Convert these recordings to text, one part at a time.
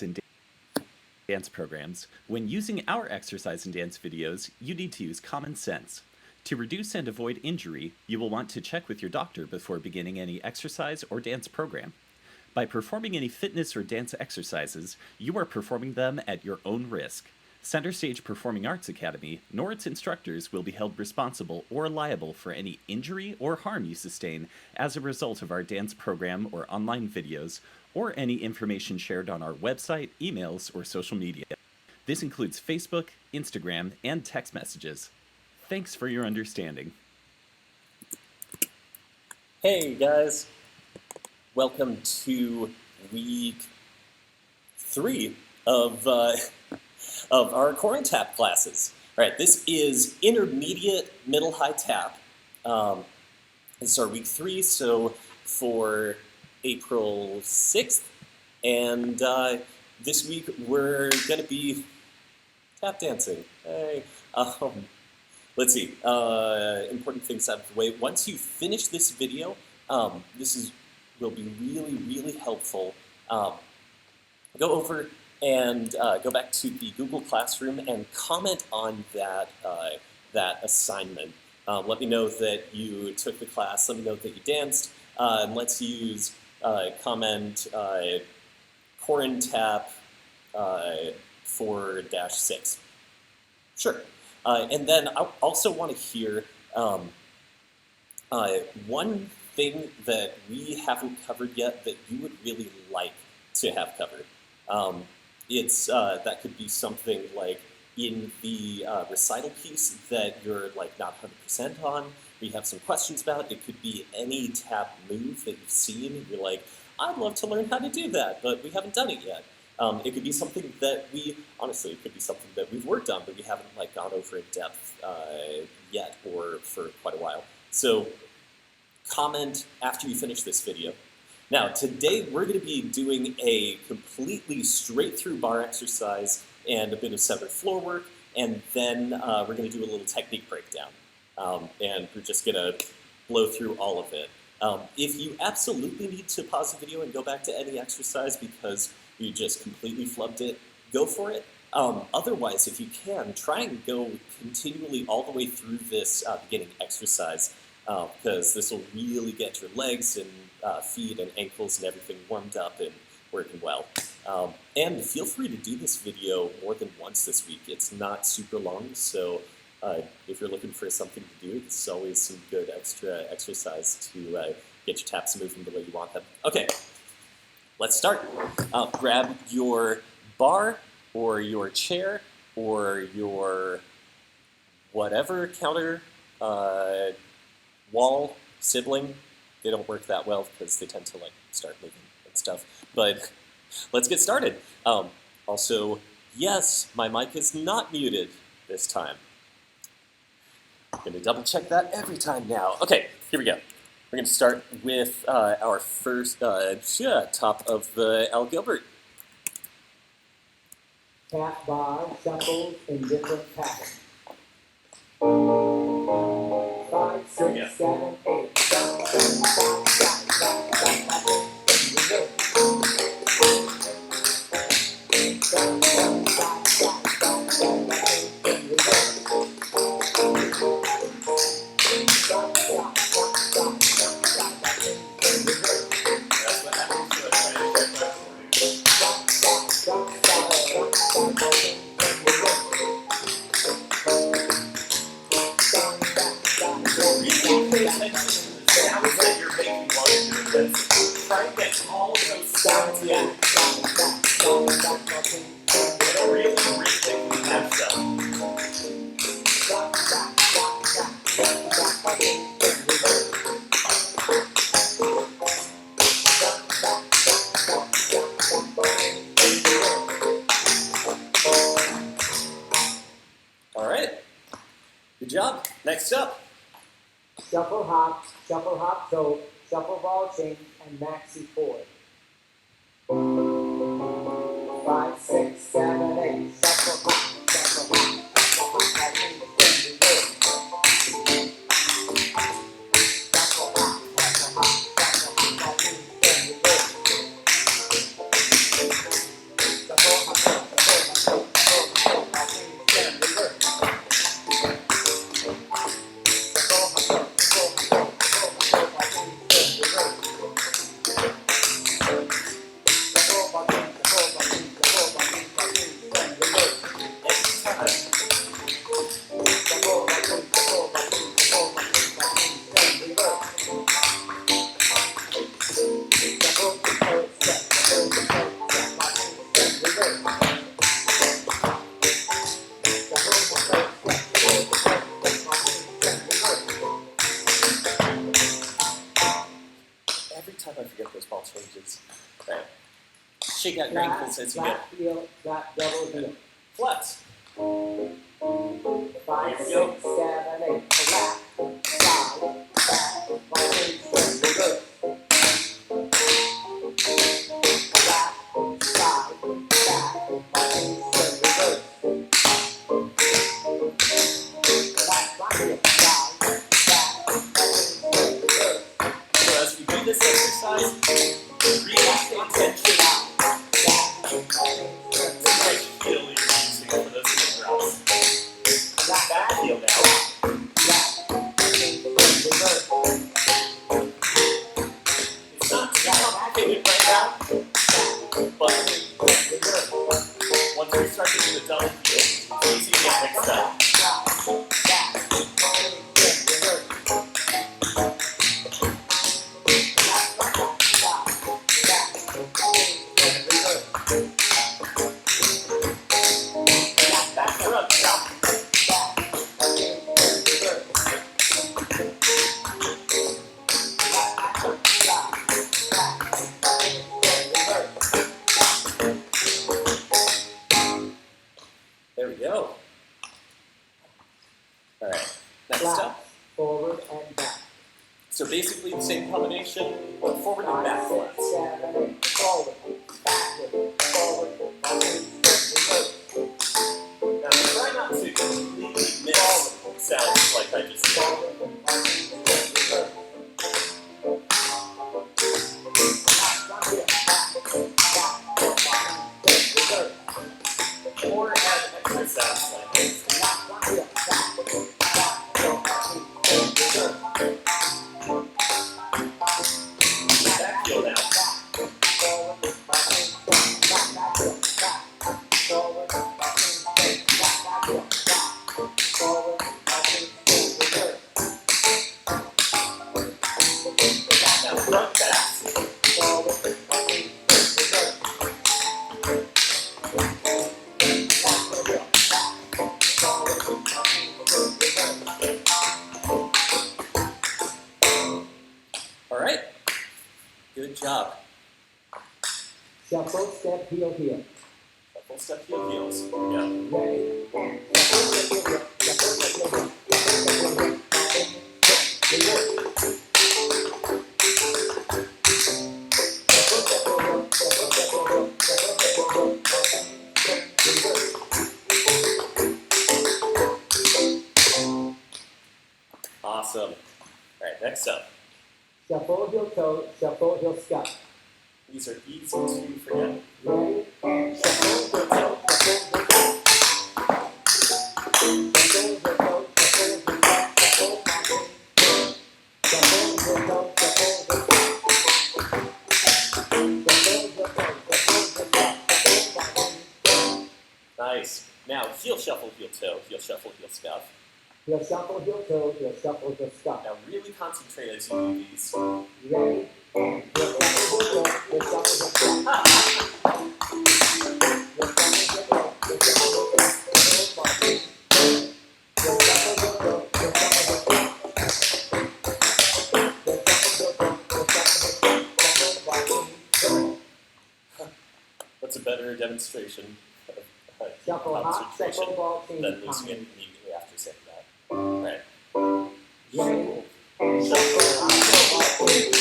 and dance programs, when using our exercise and dance videos, you need to use common sense. To reduce and avoid injury, you will want to check with your doctor before beginning any exercise or dance program. By performing any fitness or dance exercises, you are performing them at your own risk. Center Stage Performing Arts Academy, nor its instructors will be held responsible or liable for any injury or harm you sustain as a result of our dance program or online videos, or any information shared on our website, emails, or social media. This includes Facebook, Instagram, and text messages. Thanks for your understanding. Hey guys, welcome to week 3 of our Quaran-Tap classes. All right, this is intermediate middle high tap. This is our week 3, so for April 6th, and this week we're going to be tap dancing. Hey. Let's see, important things out of the way. Once you finish this video, this will be really helpful. Go over and go back to the Google Classroom and comment on that, that assignment. Let me know that you took the class, let me know that you danced, and let's use comment Quaran-Tap 4-6. Sure. And then I also want to hear one thing that we haven't covered yet that you would really like to have covered. That could be something like in the recital piece that you're like not 100% on, we have some questions about. It could be any tap move that you've seen and you're like, I'd love to learn how to do that, but we haven't done it yet. It could be something that honestly, it could be something that we've worked on, but we haven't like gone over in depth yet or for quite a while. So comment after you finish this video. Now, today we're going to be doing a completely straight through bar exercise and a bit of severed floor work, and then we're going to do a little technique breakdown. And we're just going to blow through all of it. If you absolutely need to pause the video and go back to any exercise because you just completely flubbed it, go for it. Otherwise, if you can, try and go continually all the way through this beginning exercise, because this will really get your legs and feet and ankles and everything warmed up and working well. And feel free to do this video more than once this week. It's not super long, so if you're looking for something to do, this is always some good extra exercise to get your taps moving the way you want them. Okay. Let's start. Grab your bar or your chair or your whatever counter, wall, sibling. They don't work that well because they tend to like start moving and stuff. But let's get started. Also, yes, my mic is not muted this time. I'm going to double check that every time now. Okay, here we go. We're going to start with our first top of the Al Gilbert. Tap bar shuffles in different patterns. 5, 6, 7, 8. Good job. Next up. Shuffle hop, toe, shuffle ball change, and maxi forward. 5, 6, 7, 8. Shuffle hop, shuffle hop, shuffle hop, Shake out your ankles as you go. Flat heel, flat double heel. Flex. 5, 6, 7, 8. Flat, side, back, right knee straight, reverse. Flat, side, back, right knee straight, reverse. Flat, right heel, side, back, right knee straight, reverse. So as we do this exercise, really pay attention to the right heel you're using for those hip drops. Back heel now. It's not too complicated right now, but once we start to do the double heel, it's easy to get mixed up. Back her up, down. There we go. All right, next up. Forward and back. So basically the same combination, but forward and back 5, 6, flips. 7, 8. Forward, backward, forward, backward, reverse. Now try not to completely miss sounds like I just did. Forward, backward, reverse. Or add extra sounds like this. Back heel now. Now front pass. All right. Good job. Shuffle, step, heel, heel. Full step heel heels. Here we go. Ready, and shuffle, step, heel, heel. Shuffle, step, heel, heel. Shuffle, step, heel, heel. Reverse. Shuffle, step, heel, heel. Shuffle, step, heel, heel. Shuffle, step, heel, heel. Reverse. Awesome. All right, next up. Shuffle, heel, toe. Shuffle, heel, scuff. These are easy to forget. Ready, and shuffle, heel, toe. Shuffle, heel, toe. Shuffle, heel, toe. Shuffle, heel, toe. Shuffle, heel, Nice. Now heel shuffle, heel toe, heel shuffle, heel scuff. heel shuffle, heel toe, heel shuffle, heel scuff. Now really concentrate as you do these. Ready, and heel shuffle, heel toe, heel shuffle, heel scuff. Heel shuffle, heel toe, heel shuffle, heel scuff. Heel shuffle, heel toe, heel shuffle, heel scuff. What's a better demonstration of Shuffle hop, concentration shuffle ball, change than losing it time. immediately after saying that? All right. Ready, and shuffle hop, shuffle ball, change.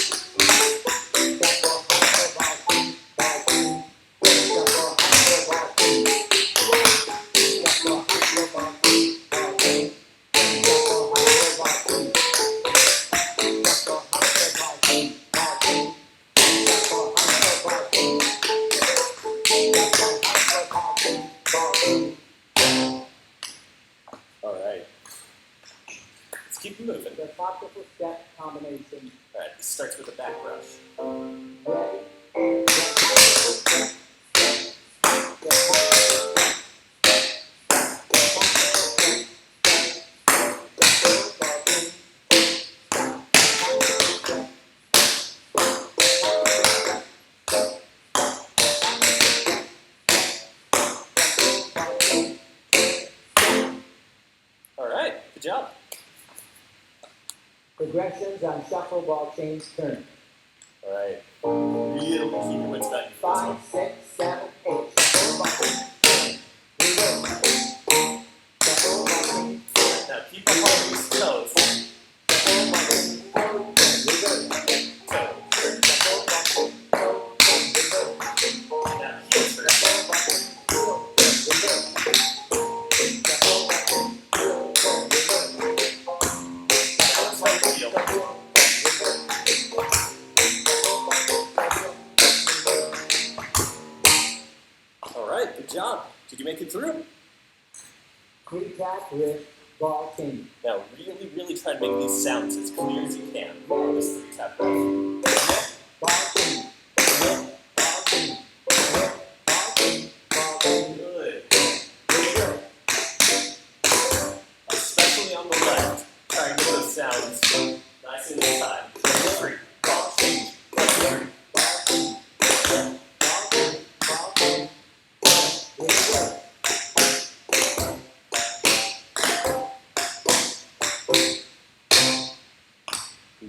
Shuffle hop, shuffle ball, change. Ball, change. Shuffle hop, shuffle ball, change. Shuffle hop, shuffle ball, change. Ball, change. Shuffle hop, shuffle ball, change. Shuffle hop, shuffle ball, change. Ball, change. Shuffle hop, shuffle ball, change. All right. Let's keep moving. The popsicle step combination. All right. This starts with a back brush. Ready, and the popsicle step. The popsicle step. The popsicle step. The full ball, All right. Good job. progressions on shuffle ball change turn. All right. Really keep your wits about you for this one. 5, 6, good job. Did you make it through? 3-tap wrist ball change. Now, really, really try to make these sounds as clear as you can on this 3-tap riff. Ball change. Ball change. Ball change. Ball change. Good. Especially on the left. Try and get those sounds nice and in time. 3, ball change. 3.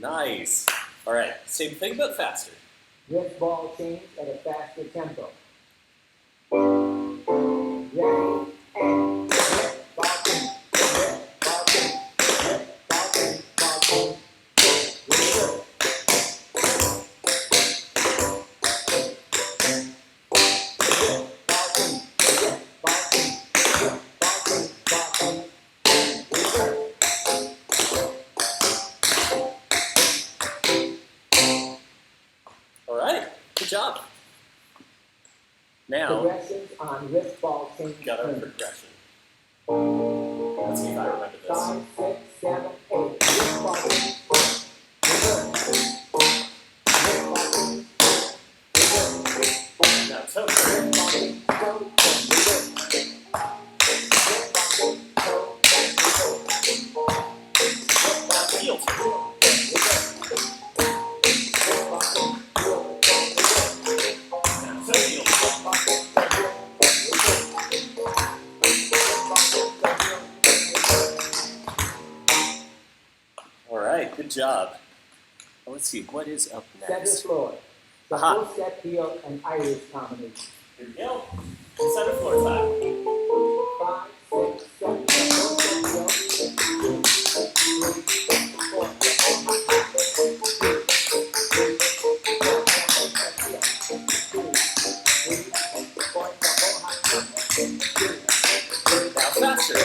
Nice. All right, same thing but faster. Wrist ball change at a faster tempo. Ready, and wrist ball change. Wrist ball change. Wrist ball change. Ball change. Really good. Wrist ball change. Wrist ball change. Wrist ball change. Ball change. Really good. All right, good job. Now, Progressions on wrist ball change. got our turn. progression. Let's see if I remember this. 5, 6, 7, 8. Wrist ball change. Reverse. Wrist ball change. Reverse. Now, toe Wrist turn. ball change. Toe. Reverse. Wrist ball change. Toe. Reverse. Now, heel turn. Reverse. Wrist ball change. Heel. Reverse. Now, toe heel. Wrist ball change. Reverse. Wrist ball change. Reverse. All right, good job. Well, let's see, what is up Center next? floor. The Aha. full set heel and iris combination. Here we go. Center floor time. 5, 6, 7, the full set heel. 3, 4, Now, faster.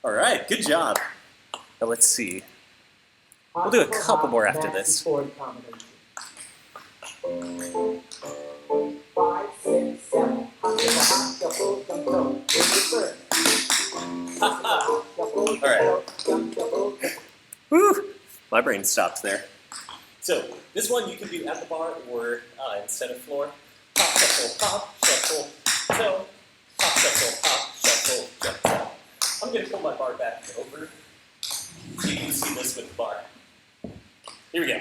All right, good job. Now, let's see. We'll do a couple more after this. 5, 6, 7. All right. Woo! My brain stopped there. So, this one you can do at the bar or in center floor. Pop, shuffle, toe. Pop, shuffle, jump, toe. I'm going to pull my bar back over so you can see this with the bar. Here we go.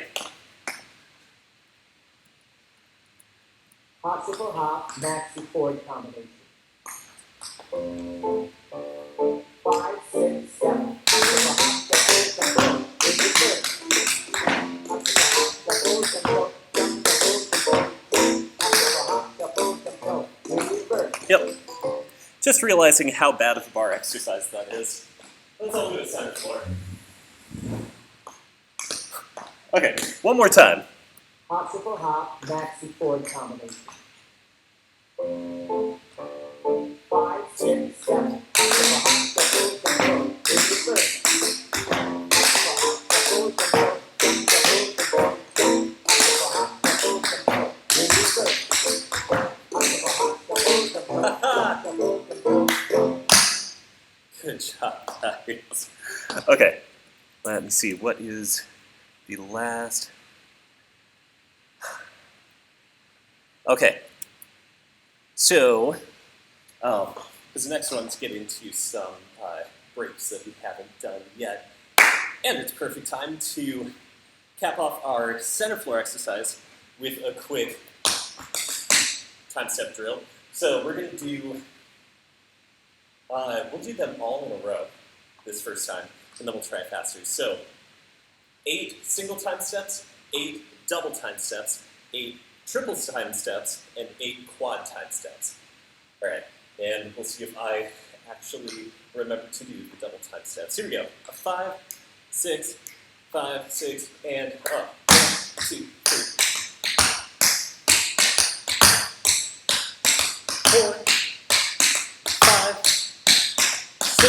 Possible hop, maxi chord combination. 5, 6, 7. Yep. Just realizing how bad of a bar exercise that is. Let's all do it center floor. Okay, one more time. Possible hop, maxi chord combination. 5, 6, 7. Good job, guys. Okay, let me see. What is the last? Okay, so, this next one's get into some breaks that we haven't done yet. And it's perfect time to cap off our center floor exercise with a quick time step drill. So we're going to do, we'll do them all in a row this first time, and then we'll try faster. So 8 single time steps, 8 double time steps, 8 triple time steps, and 8 quad time steps. All right, and we'll see if I actually remember to do the double time steps. Here we go. A 5, 6, 5, 6, and up. 1, 2, 3. 4, 5, 6,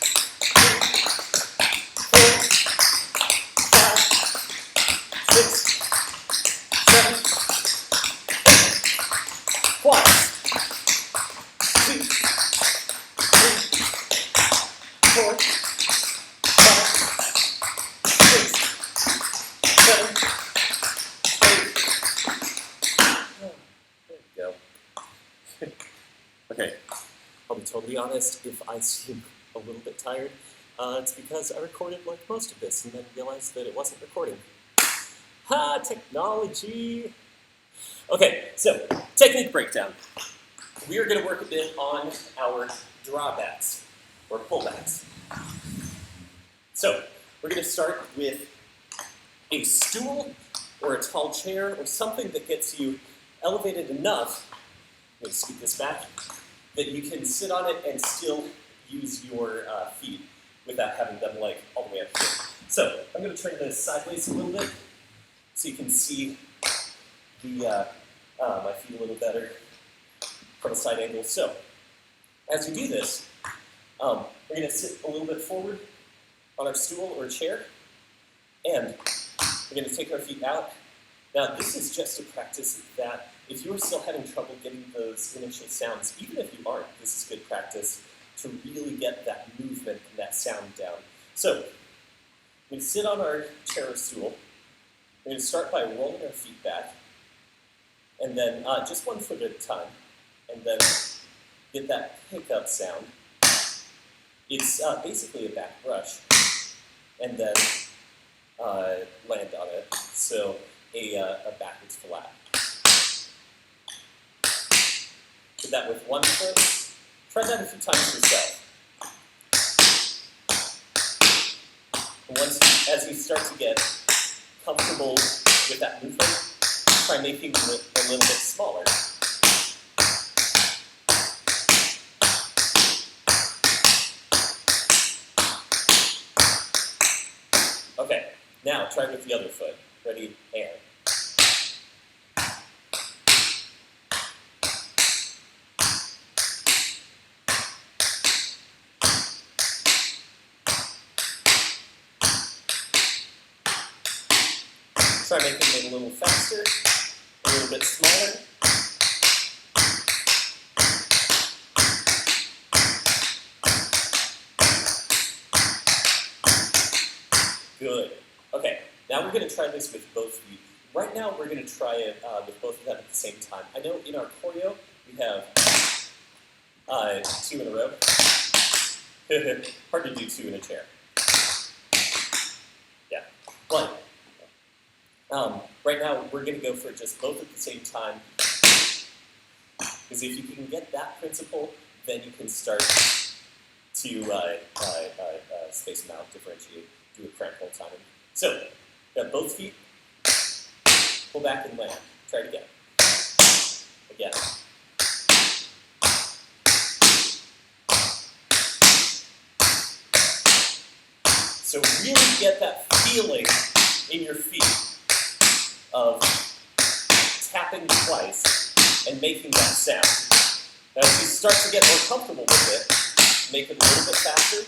1, 2, 3, 4, 5, 6, 7, 8. Oh, there we go. Okay, I'll be totally honest, if I seem a little bit tired, it's because I recorded like most of this and then realized that it wasn't recording. Ha! Technology! Okay, so technique breakdown. We are going to work a bit on our drawbacks, or pullbacks. So, we're going to start with a stool, or a tall chair, or something that gets you elevated enough, let me scoot this back, that you can sit on it and still use your feet without having them like all the way up here. So, I'm going to turn this sideways a little bit so you can see the my feet a little better from a side angle. So, as we do this, we're going to sit a little bit forward on our stool or chair, and we're going to take our feet out. Now, this is just to practice that if you're still having trouble getting those initial sounds, even if you aren't, this is good practice to really get that movement and that sound down. So, we're going to sit on our chair or stool. We're going to start by rolling our feet back, and then just 1 foot at a time, and then get that pickup sound. It's basically a back brush, and then land on it, so a backwards flat. Do that with 1 foot. Try that a few times yourself. And as you start to get comfortable with that movement, try making it a little bit smaller. Okay, now try with the other foot. Ready, and. Try making it a little faster, a little bit smaller. Good. Okay, now we're going to try this with both feet. Right now we're going to try it with both of them at the same time. I know in our choreo we have 2 in a row. Hard to do 2 in a chair. Yeah, 1. Right now, we're going to go for just both at the same time, because if you can get that principle, then you can start to space them out, differentiate, do a crank whole time. So, got both feet, pull back and land. Try it again. Again. So really get that feeling in your feet of tapping twice and making that sound. Now, as you start to get more comfortable with it, make it a little bit faster.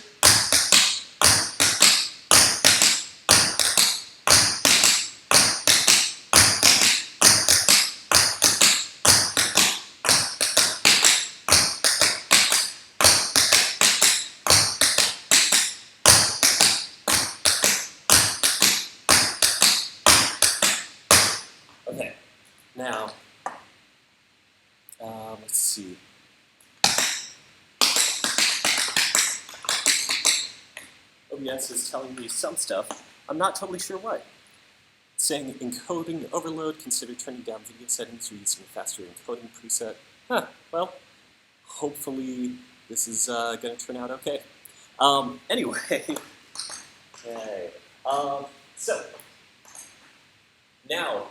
Okay, now, let's see. OBS is telling me some stuff. I'm not totally sure what. It's saying encoding overload, consider turning down video settings or using a faster encoding preset. Huh, well, hopefully this is going to turn out okay. Anyway, okay. So, now,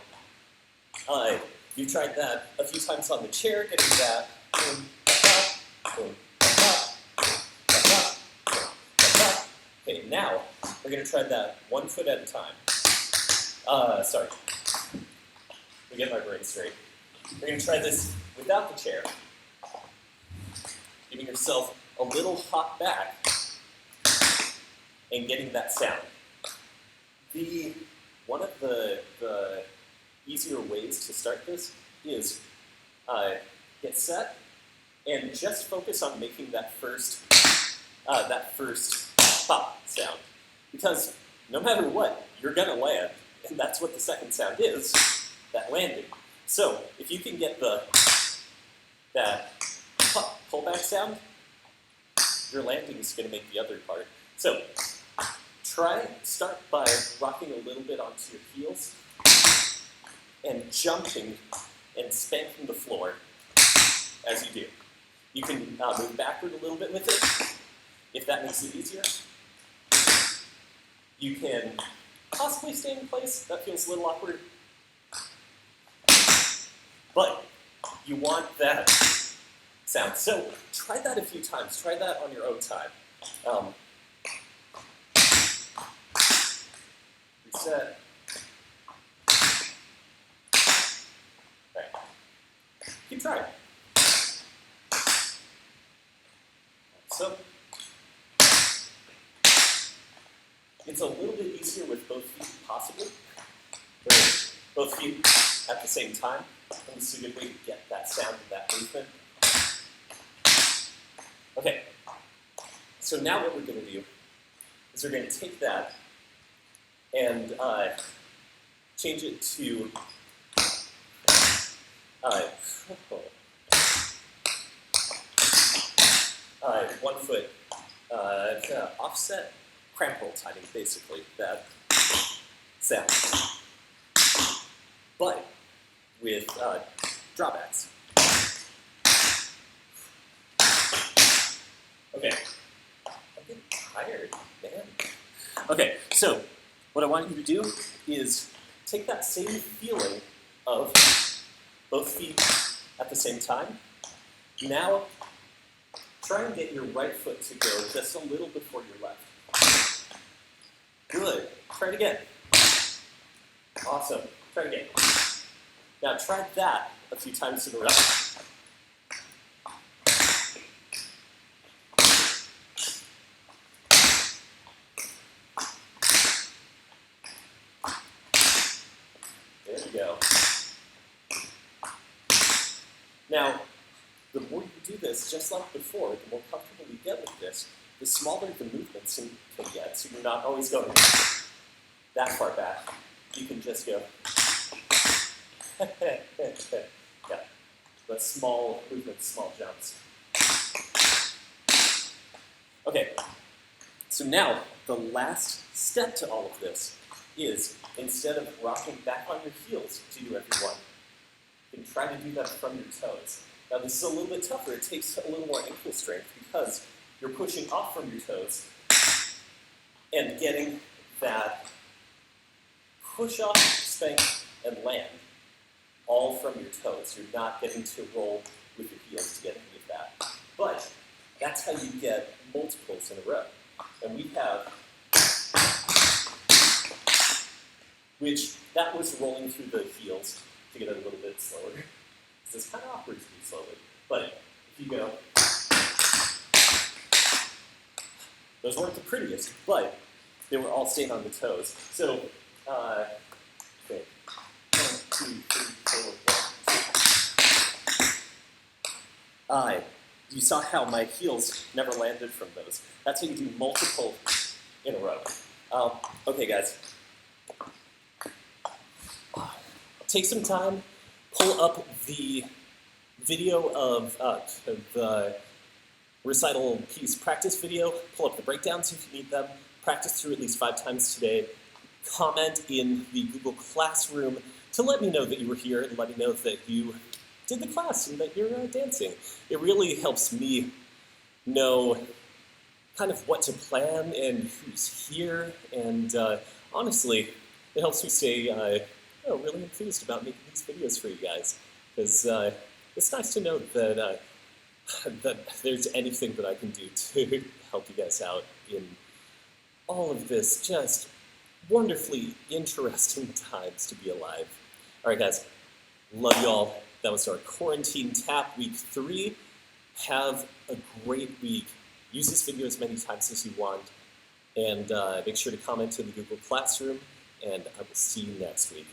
you tried that a few times on the chair, getting that boom, boom, okay, now we're going to try that 1 foot at a time. Sorry. Let me get my brain straight. We're going to try this without the chair, giving yourself a little hop back and getting that sound. One of the easier ways to start this is get set, and just focus on making that first pop sound. Because no matter what, you're gonna land, and that's what the second sound is, that landing. So if you can get that pullback sound, your landing is gonna make the other part. So start by rocking a little bit onto your heels and jumping and spanking the floor as you do. You can move backward a little bit with it, if that makes it easier. You can possibly stay in place. That feels a little awkward. But you want that sound. So try that a few times. Try that on your own time. Reset. Right. Keep trying. So it's a little bit easier with both feet possibly, or both feet at the same time. And this is a good way to get that sound and that movement. Okay, so now what we're going to do is we're going to take that and change it to 1 foot offset cramp roll timing, basically, that sound. But with drawbacks. Okay. I'm getting tired, man. Okay, so what I want you to do is take that same feeling of both feet at the same time. Now, try and get your right foot to go just a little before your left. Good. Try it again. Awesome. Try it again. Now try that a few times in a row. There we go. Now, the more you do this, just like before, the more comfortable you get with this, the smaller the movements can get, so you're not always going that far back. You can just go. Yeah, but small movements, small jumps. Okay, so now the last step to all of this is, instead of rocking back on your heels, do everyone, you can try to do that from your toes. Now this is a little bit tougher. It takes a little more ankle strength because you're pushing off from your toes and getting that push off, spank, and land all from your toes. You're not getting to roll with your heels to get any of that. But that's how you get multiples in a row. And we have, which that was rolling through the heels to get it a little bit slower. So it's kind of awkward to do slowly. But if you go, those weren't the prettiest, but they were all staying on the toes. So, okay. 1, 2, 3, 4, 1, 2. You saw how my heels never landed from those. That's how you do multiple in a row. Okay, guys. Take some time, pull up the video of the recital piece practice video, pull up the breakdowns if you need them, practice through at least 5 times today, comment in the Google Classroom to let me know that you were here and let me know that you did the class and that you're dancing. It really helps me know kind of what to plan and who's here, and honestly, it helps me stay really enthused about making these videos for you guys, because it's nice to know that that there's anything that I can do to help you guys out in all of this just wonderfully interesting times to be alive. All right, guys, love you all. That was our Quaran-Tap week 3. Have a great week. Use this video as many times as you want, and make sure to comment in the Google Classroom, and I will see you next week.